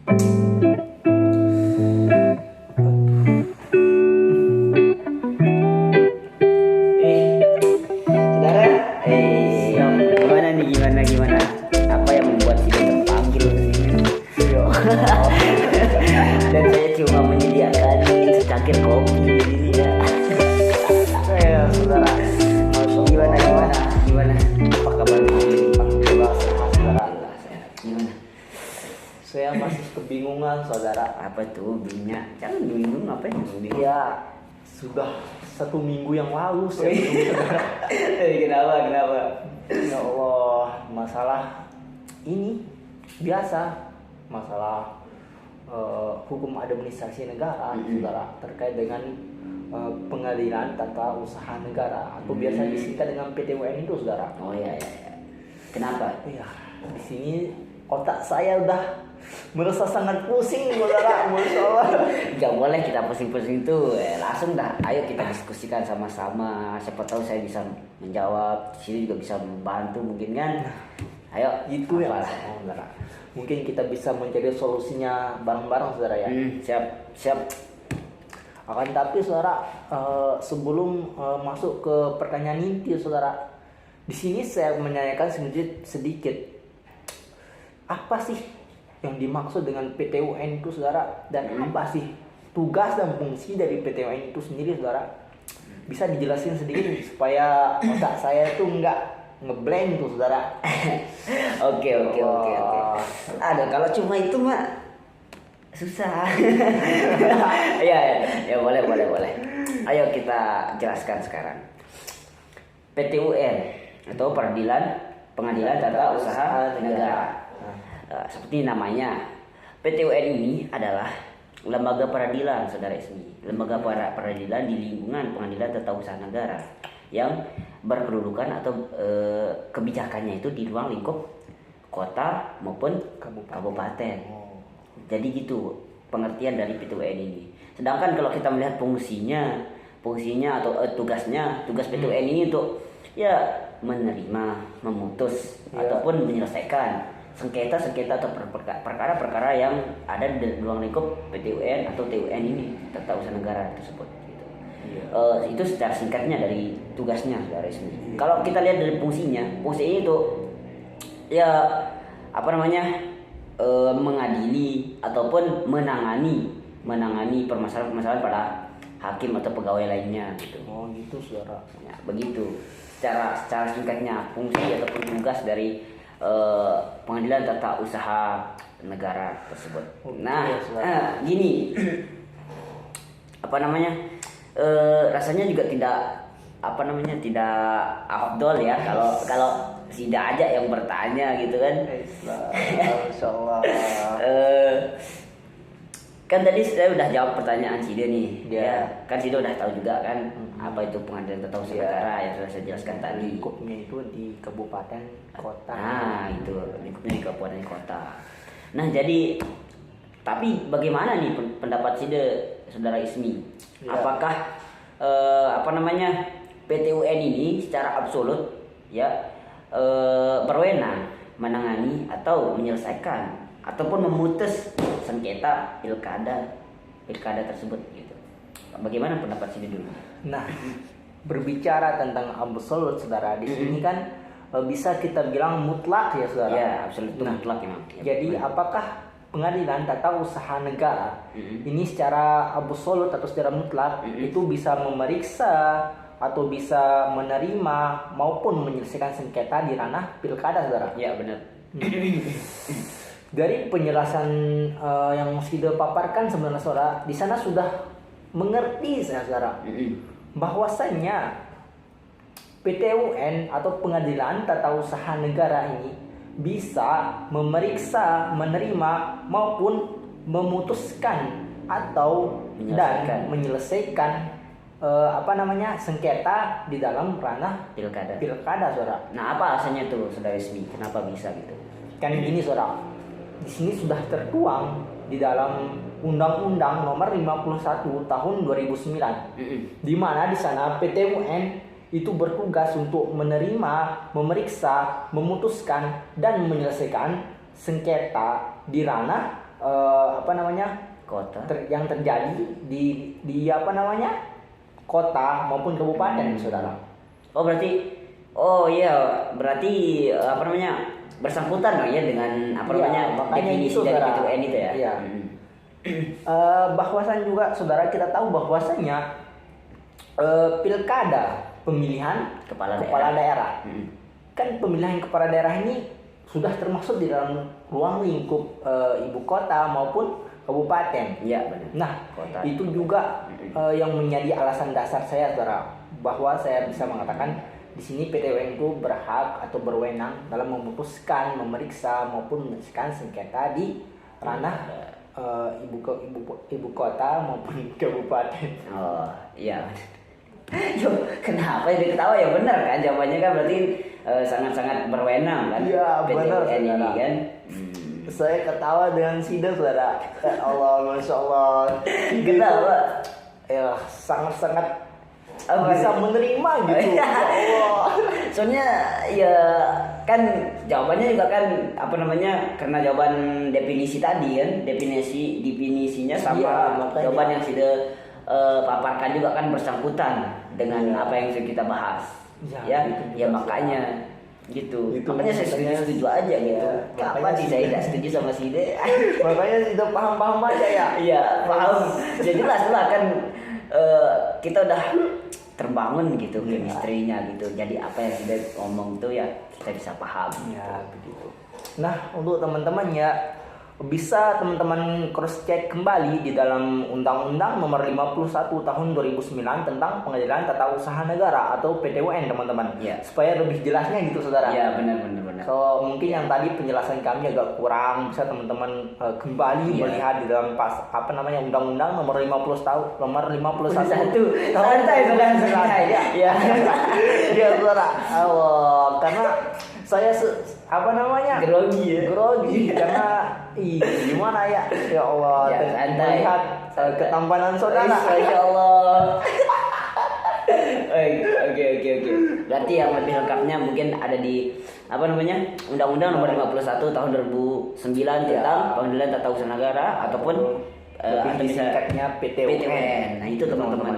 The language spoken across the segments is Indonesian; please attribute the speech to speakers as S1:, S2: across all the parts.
S1: Saudara, gimana nih, gimana? Apa yang membuat Sido terpanggil ke sini? Dan saya cuma menyediakan secangkir kopi di sini ya.
S2: Saudara,
S1: Gimana? Apa kabar ini?
S2: Alhamdulillah sehat, saudara.
S1: Gimana?
S2: Saya masih kebingungan, saudara.
S1: Apa tuh bingung? Jangan bingung, apa yang bingung?
S2: Ya, sudah 1 minggu yang lalu saya bingung, saudara.
S1: Kenapa?
S2: Ya Allah, masalah ini biasa, masalah hukum administrasi negara, saudara, terkait dengan pengadilan tata usaha negara atau biasa disingkat dengan PTUN itu, saudara.
S1: Oh iya. Kenapa?
S2: Iya, di sini otak saya udah merasa sangat pusing, saudara. Masya Allah.
S1: Gak boleh kita pusing-pusing tuh. Langsung dah, ayo kita diskusikan sama-sama. Siapa tahu saya bisa menjawab, sini juga bisa membantu mungkin kan. Ayo,
S2: Itu yang
S1: apalah.
S2: saya mau, saudara. Mungkin kita bisa mencari solusinya bareng-bareng, saudara ya.
S1: Siap.
S2: Akan tapi, saudara, sebelum masuk ke pertanyaan inti, saudara, di sini saya menanyakan sedikit. Apa sih yang dimaksud dengan PTUN itu, saudara? Dan apa sih tugas dan fungsi dari PTUN itu sendiri, saudara? Bisa dijelasin sedikit supaya otak saya itu nggak ngeblank tuh, saudara.
S1: Oke. Aduh, kalau cuma itu mah susah. Ya, boleh. Ayo kita jelaskan sekarang. PTUN atau Pengadilan Tata Usaha Negara. Seperti namanya, PTUN ini adalah lembaga peradilan, saudara Ismi. Lembaga peradilan di lingkungan Pengadilan Tata Usaha Negara yang berkedudukan atau kebijakannya itu di ruang lingkup kota maupun kabupaten. Jadi gitu pengertian dari PTUN ini. Sedangkan kalau kita melihat fungsinya atau tugas PTUN ini untuk ya menerima, memutus ataupun menyelesaikan sengketa atau perkara-perkara yang ada di ruang lingkup PTUN atau TUN ini, Tata Usaha Negara tersebut gitu. Itu secara singkatnya dari tugasnya, saudara Ismi. Kalau kita lihat dari fungsinya itu ya mengadili ataupun menangani permasalahan pada hakim atau pegawai lainnya gitu.
S2: Oh gitu, saudara.
S1: Ya, begitu. Secara singkatnya fungsi ataupun tugas dari Pengadilan Tata Usaha Negara tersebut. Gini. Rasanya juga tidak afdol ya kalau Sida aja yang bertanya gitu kan.
S2: Insyaallah.
S1: Kan tadi saya udah jawab pertanyaan Sida nih.
S2: Ya.
S1: Kan Sida udah tahu juga kan apa itu Pengadilan Tata Usaha Negara yang sudah saya jelaskan tadi.
S2: Lingkupnya itu di kabupaten kota.
S1: Nah, itu lingkupnya di kabupaten kota. Nah, jadi tapi bagaimana nih pendapat Sida, saudara Ismi?
S2: Ya.
S1: Apakah PTUN ini secara absolut ya berwenang menangani atau menyelesaikan ataupun memutus sengketa pilkada tersebut gitu. Bagaimana pendapat Sida dulu?
S2: Nah, berbicara tentang absolut, saudara, di sini kan bisa kita bilang mutlak ya, saudara.
S1: Ya, absolut itu mutlak memang.
S2: Jadi apakah Pengadilan Tata Usaha Negara ini secara absolut atau secara mutlak itu bisa memeriksa atau bisa menerima maupun menyelesaikan sengketa di ranah pilkada, saudara?
S1: Ya, benar.
S2: Dari penjelasan yang Sida paparkan sebenarnya, saudara, di sana sudah mengerti saya, saudara, bahwasannya PTUN atau Pengadilan Tata Usaha Negara ini bisa memeriksa, menerima maupun memutuskan atau menyelesaikan sengketa di dalam ranah
S1: pilkada,
S2: saudara.
S1: Nah, apa alasannya tuh, saudara Ismi? Kenapa bisa gitu?
S2: Kan gini, saudara, di sini sudah tertuang di dalam Undang-Undang Nomor 51 Tahun 2009, di mana di sana PTUN itu bertugas untuk menerima, memeriksa, memutuskan dan menyelesaikan sengketa di ranah apa namanya
S1: Kota.
S2: yang terjadi di apa namanya kota maupun kabupaten, saudara.
S1: Oh berarti, oh iya berarti apa namanya bersangkutan dong ya dengan apa
S2: Iya,
S1: namanya
S2: makanya
S1: definisi
S2: itu,
S1: dari
S2: saudara.
S1: PTUN itu ya.
S2: Iya. Bahwasan juga saudara kita tahu bahwasanya pilkada pemilihan
S1: Kepala
S2: daerah.
S1: Hmm.
S2: Kan pemilihan kepala daerah ini sudah termasuk di dalam ruang lingkup ibu kota maupun kabupaten.
S1: Iya benar.
S2: Nah,
S1: Kota.
S2: itu juga yang menjadi alasan dasar saya, saudara, bahwa saya bisa mengatakan di sini PTUN itu berhak atau berwenang dalam memutuskan, memeriksa maupun menyelesaikan sengketa di ranah ibu kota maupun kabupaten.
S1: Oh iya. Yo, kenapa dia ketawa ya benar kan jawabannya kan berarti sangat-sangat berwenang kan.
S2: Iya, benar,
S1: PTUN ini
S2: saudara.
S1: kan.
S2: Saya ketawa dengan Sida, saudara. Ya Allah, masya Allah.
S1: Kenapa?
S2: Ya sangat-sangat
S1: Apa
S2: bisa
S1: sih?
S2: menerima gitu. Ya Allah.
S1: Soalnya ya kan jawabannya juga kan apa namanya karena jawaban definisi tadi kan definisinya sama
S2: Iya, makanya.
S1: jawaban yang sudah paparkan juga kan bersangkutan dengan
S2: Iya.
S1: apa yang sudah kita bahas
S2: Ya,
S1: ya
S2: gitu
S1: ya
S2: juga,
S1: makanya gitu
S2: Itu
S1: makanya saya
S2: makanya-
S1: setuju aja gitu
S2: Iya,
S1: kenapa
S2: makanya
S1: sih
S2: sih.
S1: saya tidak setuju sama si De
S2: Makanya Sida paham-paham aja ya.
S1: iya paham ya jelas lah kan kita udah terbangun gitu
S2: Iya.
S1: chemistry-nya gitu jadi apa yang sudah ngomong tuh ya kita bisa paham
S2: Ya begitu. Nah, untuk teman-teman ya, bisa teman-teman cross check kembali di dalam Undang-Undang Nomor 51 Tahun 2009 tentang Pengadilan Tata Usaha Negara atau PTUN, teman-teman.
S1: Iya.
S2: Supaya lebih jelasnya gitu, saudara.
S1: iya benar.
S2: So mungkin yang tadi penjelasan kami agak kurang, bisa teman-teman kembali
S1: Iya.
S2: melihat di dalam apa namanya Undang-Undang Nomor 51
S1: santai santai ya
S2: Ya, saudara. Allah, karena saya apa namanya
S1: grogi ya
S2: grogi karena gimana ya Allah
S1: Ya, santai.
S2: melihat ketampanan saudara.
S1: Masya Allah. Oke. Berarti yang lebih lengkapnya mungkin ada di apa namanya Undang-Undang Nomor 51 Tahun 2009 tentang Pengadilan Tata Usaha Negara ataupun
S2: lebih
S1: atau bisa
S2: disingkatnya PTUN.
S1: PTUN. Nah itu teman-teman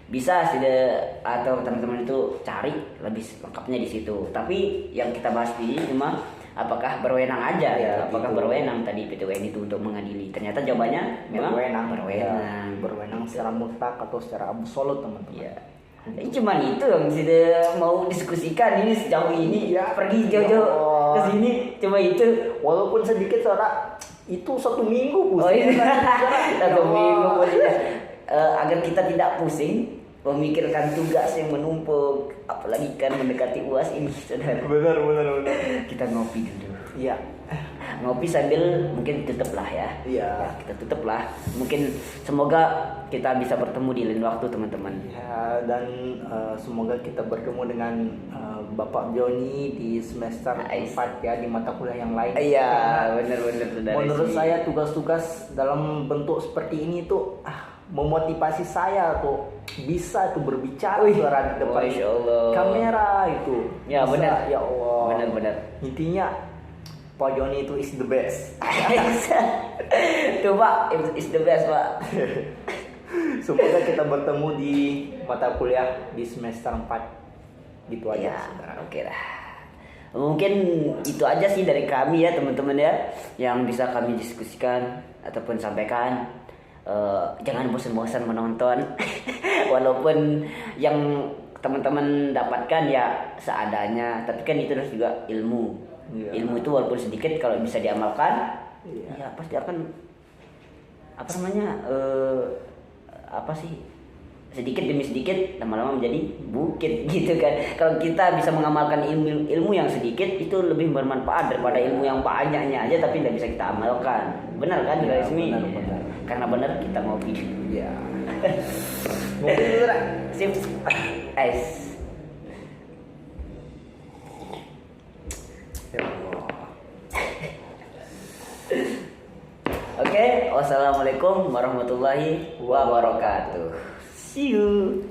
S1: bisa tidak atau teman-teman itu cari lebih lengkapnya di situ. Tapi yang kita bahas di sini cuma apakah berwenang aja
S2: Ya,
S1: gitu. Apakah
S2: gitu.
S1: berwenang tadi PTUN itu untuk mengadili? Ternyata jawabannya memang
S2: berwenang.
S1: berwenang.
S2: Ya, berwenang secara mutlak atau secara absolut, teman-teman.
S1: Iya. Ini cuma itu yang sudah mau diskusikan ini sejauh ini
S2: Iya.
S1: pergi
S2: Ya
S1: jauh-jauh
S2: Allah.
S1: ke sini cuma itu.
S2: Walaupun sedikit, saudara, itu 1 minggu
S1: Oh iya.
S2: pusing. Ya
S1: Satu
S2: Allah.
S1: minggu pokoknya. Agar kita tidak pusing memikirkan tugas yang menumpuk apalagi kan mendekati UAS ini saudara.
S2: Benar.
S1: Kita ngopi dulu.
S2: Iya.
S1: Ngopi sambil mungkin tutup lah ya.
S2: Iya.
S1: Kita tutup lah. Mungkin semoga kita bisa bertemu di lain waktu teman-teman.
S2: Ya, dan semoga kita bertemu dengan Bapak Joni di semester
S1: Nice.
S2: 4 ya, di mata kuliah yang lain.
S1: Iya,
S2: Karena
S1: benar saudara.
S2: menurut
S1: sih.
S2: saya tugas-tugas dalam bentuk seperti ini tuh memotivasi saya tuh bisa tuh berbicara
S1: Wih,
S2: suara di depan
S1: Masya Allah.
S2: kamera itu.
S1: Ya,
S2: Bisa,
S1: benar.
S2: Ya Allah.
S1: Benar.
S2: Intinya Pak Joni itu is the best.
S1: Tuh Pak, is the best Pak.
S2: Semoga kita bertemu di mata kuliah di semester 4. Gitu aja,
S1: Ya,
S2: saudara.
S1: oke lah. Mungkin itu aja sih dari kami ya teman-teman ya yang bisa kami diskusikan ataupun sampaikan. Jangan bosan-bosan menonton walaupun yang teman-teman dapatkan ya seadanya, tapi kan itu harus juga ilmu.
S2: Iya.
S1: Ilmu itu walaupun sedikit kalau bisa diamalkan
S2: Iya.
S1: ya pasti akan apa namanya apa sih sedikit demi sedikit lama-lama menjadi bukit gitu kan. Kalau kita bisa mengamalkan ilmu yang sedikit itu lebih bermanfaat daripada ilmu yang banyaknya aja tapi tidak bisa kita amalkan. Benar kan
S2: Ya,
S1: Ismi?
S2: benar.
S1: Karena benar kita ngopi.
S2: Ya. Mungkin saudara.
S1: Sip. Guys.
S2: Ya Allah.
S1: Oke, wassalamualaikum warahmatullahi wabarakatuh. See you.